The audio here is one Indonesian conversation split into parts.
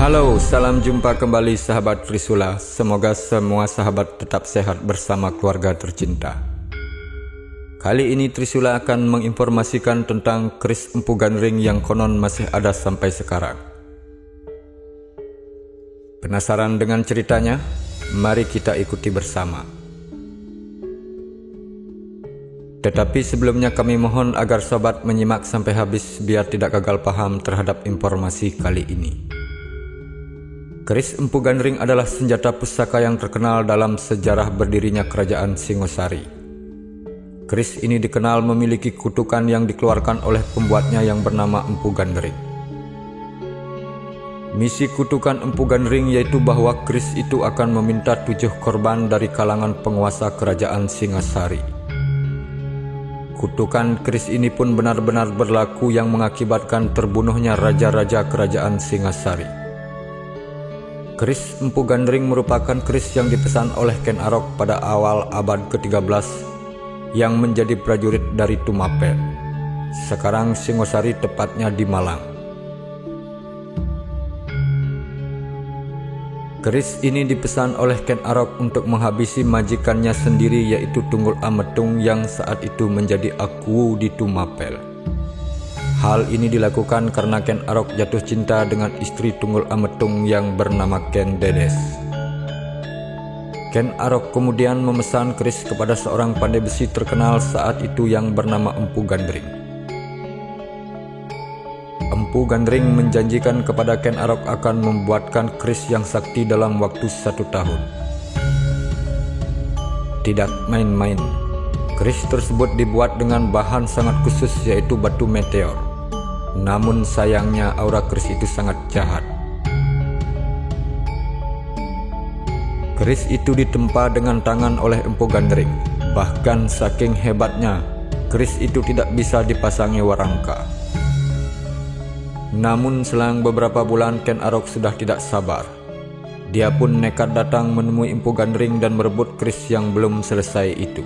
Halo, salam jumpa kembali sahabat Trisula. Semoga semua sahabat tetap sehat bersama keluarga tercinta. Kali ini Trisula akan menginformasikan tentang keris Empu Gandring yang konon masih ada sampai sekarang. Penasaran dengan ceritanya? Mari kita ikuti bersama. Tetapi sebelumnya kami mohon agar sobat menyimak sampai habis biar tidak gagal paham terhadap informasi kali ini. Keris Empu Gandring adalah senjata pusaka yang terkenal dalam sejarah berdirinya Kerajaan Singosari. Keris ini dikenal memiliki kutukan yang dikeluarkan oleh pembuatnya yang bernama Empu Gandring. Misi kutukan Empu Gandring yaitu bahwa keris itu akan meminta 7 korban dari kalangan penguasa Kerajaan Singasari. Kutukan keris ini pun benar-benar berlaku yang mengakibatkan terbunuhnya raja-raja Kerajaan Singasari. Keris Empu Gandring merupakan keris yang dipesan oleh Ken Arok pada awal abad ke-13 yang menjadi prajurit dari Tumapel, sekarang Singosari, tepatnya di Malang. Keris ini dipesan oleh Ken Arok untuk menghabisi majikannya sendiri yaitu Tunggul Ametung yang saat itu menjadi aku di Tumapel. Hal ini dilakukan karena Ken Arok jatuh cinta dengan istri Tunggul Ametung yang bernama Ken Dedes. Ken Arok kemudian memesan keris kepada seorang pandai besi terkenal saat itu yang bernama Empu Gandring. Empu Gandring menjanjikan kepada Ken Arok akan membuatkan keris yang sakti dalam waktu 1 tahun. Tidak main-main, keris tersebut dibuat dengan bahan sangat khusus yaitu batu meteor. Namun sayangnya aura keris itu sangat jahat. Keris itu ditempa dengan tangan oleh Empu Gandring. Bahkan saking hebatnya, keris itu tidak bisa dipasangi warangka. Namun selang beberapa bulan Ken Arok sudah tidak sabar. Dia pun nekat datang menemui Empu Gandring dan merebut keris yang belum selesai itu.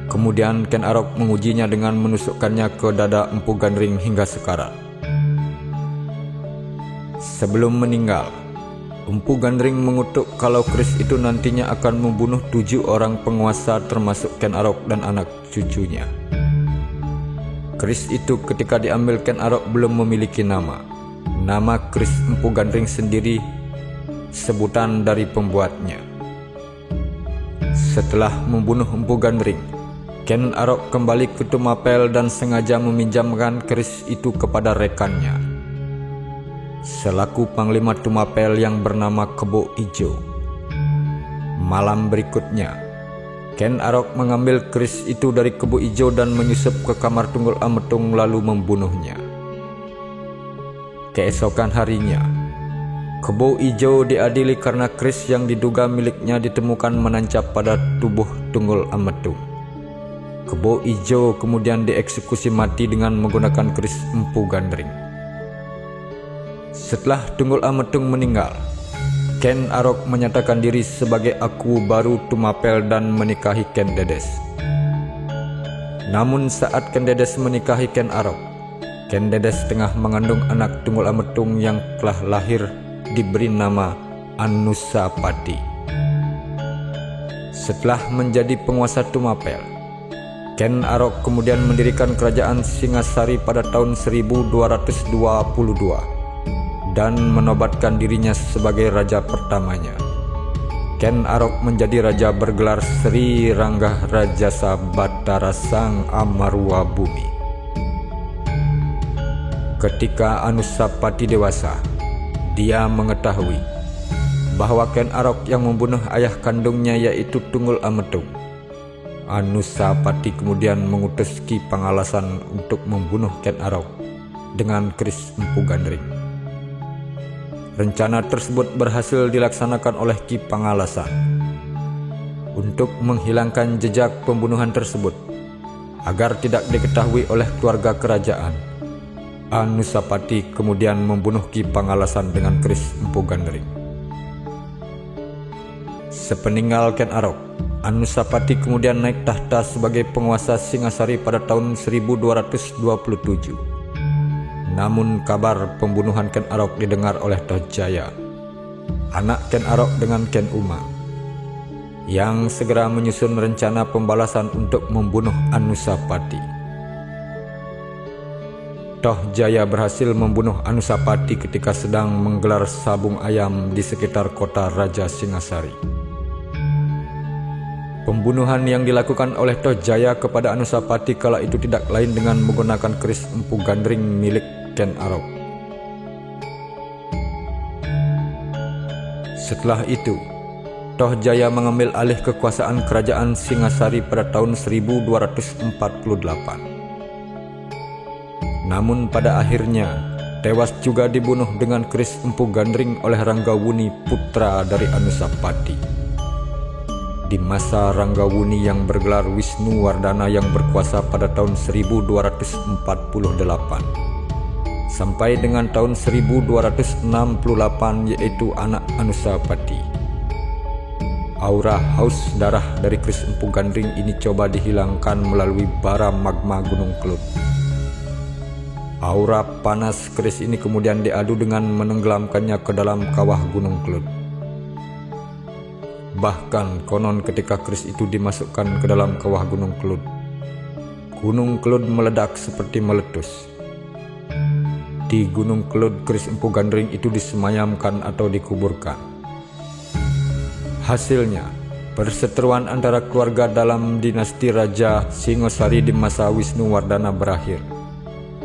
Kemudian Ken Arok mengujinya dengan menusukkannya ke dada Empu Gandring hingga sekarat. Sebelum meninggal, Empu Gandring mengutuk kalau keris itu nantinya akan membunuh 7 orang penguasa termasuk Ken Arok dan anak cucunya. Keris itu ketika diambil Ken Arok belum memiliki nama. Nama keris Empu Gandring sendiri sebutan dari pembuatnya. Setelah membunuh Empu Gandring, Ken Arok kembali ke Tumapel dan sengaja meminjamkan keris itu kepada rekannya, selaku Panglima Tumapel yang bernama Kebo Ijo. Malam berikutnya, Ken Arok mengambil keris itu dari Kebo Ijo dan menyusup ke kamar Tunggul Ametung lalu membunuhnya. Keesokan harinya, Kebo Ijo diadili karena keris yang diduga miliknya ditemukan menancap pada tubuh Tunggul Ametung. Kebo Ijo kemudian dieksekusi mati dengan menggunakan keris Empu Gandring. Setelah Tunggul Ametung meninggal, Ken Arok menyatakan diri sebagai aku baru Tumapel dan menikahi Ken Dedes. Namun saat Ken Dedes menikahi Ken Arok, Ken Dedes tengah mengandung anak Tunggul Ametung yang telah lahir diberi nama Anusapati. Setelah menjadi penguasa Tumapel, Ken Arok kemudian mendirikan kerajaan Singasari pada tahun 1222 dan menobatkan dirinya sebagai raja pertamanya. Ken Arok menjadi raja bergelar Sri Ranggah Rajasa Batara Sang Amarwa Bumi. Ketika Anusapati dewasa, dia mengetahui bahwa Ken Arok yang membunuh ayah kandungnya yaitu Tunggul Ametung. Anusapati kemudian mengutus Ki Pangalasan untuk membunuh Ken Arok dengan keris Empu Gandring. Rencana tersebut berhasil dilaksanakan oleh Ki Pangalasan. Untuk menghilangkan jejak pembunuhan tersebut, agar tidak diketahui oleh keluarga kerajaan, Anusapati kemudian membunuh Ki Pangalasan dengan keris Empu Gandring. Sepeninggal Ken Arok, Anusapati kemudian naik tahta sebagai penguasa Singasari pada tahun 1227. Namun kabar pembunuhan Ken Arok didengar oleh Toh Jaya, anak Ken Arok dengan Ken Umang, yang segera menyusun rencana pembalasan untuk membunuh Anusapati. Toh Jaya berhasil membunuh Anusapati ketika sedang menggelar sabung ayam di sekitar kota Raja Singasari. Pembunuhan yang dilakukan oleh Toh Jaya kepada Anusapati kala itu tidak lain dengan menggunakan keris Empu Gandring milik Ken Arok. Setelah itu, Toh Jaya mengambil alih kekuasaan kerajaan Singasari pada tahun 1248. Namun pada akhirnya tewas juga dibunuh dengan keris Empu Gandring oleh Ranggawuni, putra dari Anusapati. Di masa Ranggawuni yang bergelar Wisnuwardana yang berkuasa pada tahun 1248 sampai dengan tahun 1268, yaitu anak Anusapati. Aura haus darah dari keris Empu Gandring ini coba dihilangkan melalui bara magma Gunung Kelut. Aura panas keris ini kemudian diadu dengan menenggelamkannya ke dalam kawah Gunung Kelut. Bahkan konon ketika keris itu dimasukkan ke dalam kawah Gunung Kelut, Gunung Kelut meledak seperti meletus. Di Gunung Kelut keris Empu Gandring itu disemayamkan atau dikuburkan. Hasilnya, perseteruan antara keluarga dalam dinasti Raja Singosari di masa Wisnuwardana berakhir.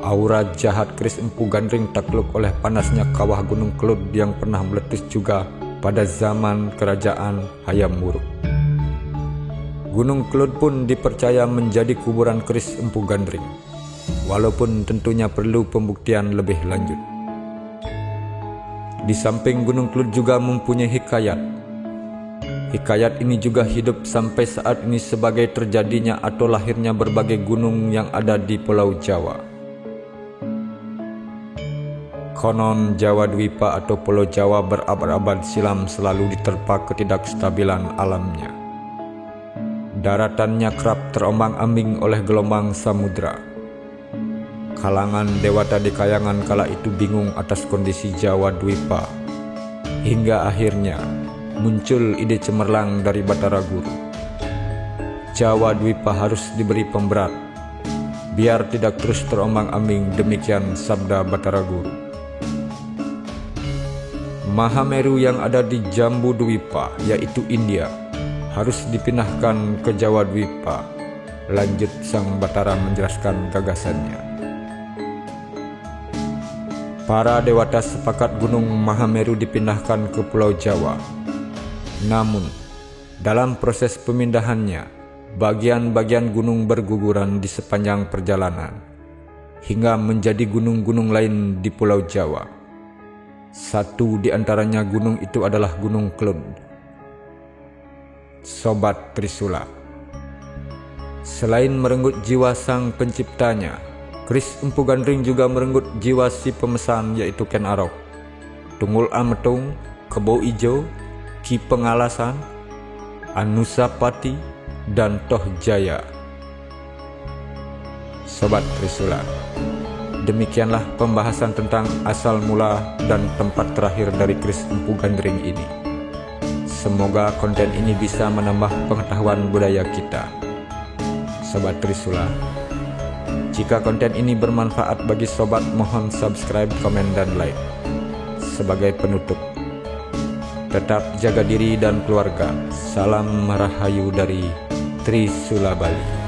Aura jahat keris Empu Gandring takluk oleh panasnya kawah Gunung Kelut yang pernah meletus juga pada zaman kerajaan Hayam Wuruk. Gunung Kelut pun dipercaya menjadi kuburan keris Empu Gandring, walaupun tentunya perlu pembuktian lebih lanjut. Di samping Gunung Kelut juga mempunyai hikayat. Hikayat ini juga hidup sampai saat ini sebagai terjadinya atau lahirnya berbagai gunung yang ada di Pulau Jawa. Konon Jawa Dwipa atau Pulau Jawa berabad-abad silam selalu diterpa ketidakstabilan alamnya. Daratannya kerap terombang-ambing oleh gelombang samudra. Kalangan dewata di kayangan kala itu bingung atas kondisi Jawa Dwipa, hingga akhirnya muncul ide cemerlang dari Batara Guru. Jawa Dwipa harus diberi pemberat, biar tidak terus terombang-ambing, demikian sabda Batara Guru. Mahameru yang ada di Jambu Dwipa, yaitu India, harus dipindahkan ke Jawa Dwipa, lanjut sang Batara menjelaskan gagasannya. Para dewata sepakat gunung Mahameru dipindahkan ke Pulau Jawa. Namun, dalam proses pemindahannya, bagian-bagian gunung berguguran di sepanjang perjalanan, hingga menjadi gunung-gunung lain di Pulau Jawa. Satu di antaranya gunung itu adalah Gunung Kelut. Sobat Trisula, selain merenggut jiwa sang penciptanya, keris Empu Gandring juga merenggut jiwa si pemesan, yaitu Ken Arok, Tunggul Ametung, Kebo Ijo, Ki Pengalasan, Anusapati, dan Toh Jaya. Sobat Trisula, demikianlah pembahasan tentang asal mula dan tempat terakhir dari keris Empu Gandring ini. Semoga konten ini bisa menambah pengetahuan budaya kita. Sobat Trisula, jika konten ini bermanfaat bagi sobat, mohon subscribe, komen, dan like. Sebagai penutup, tetap jaga diri dan keluarga. Salam Rahayu dari Trisula Bali.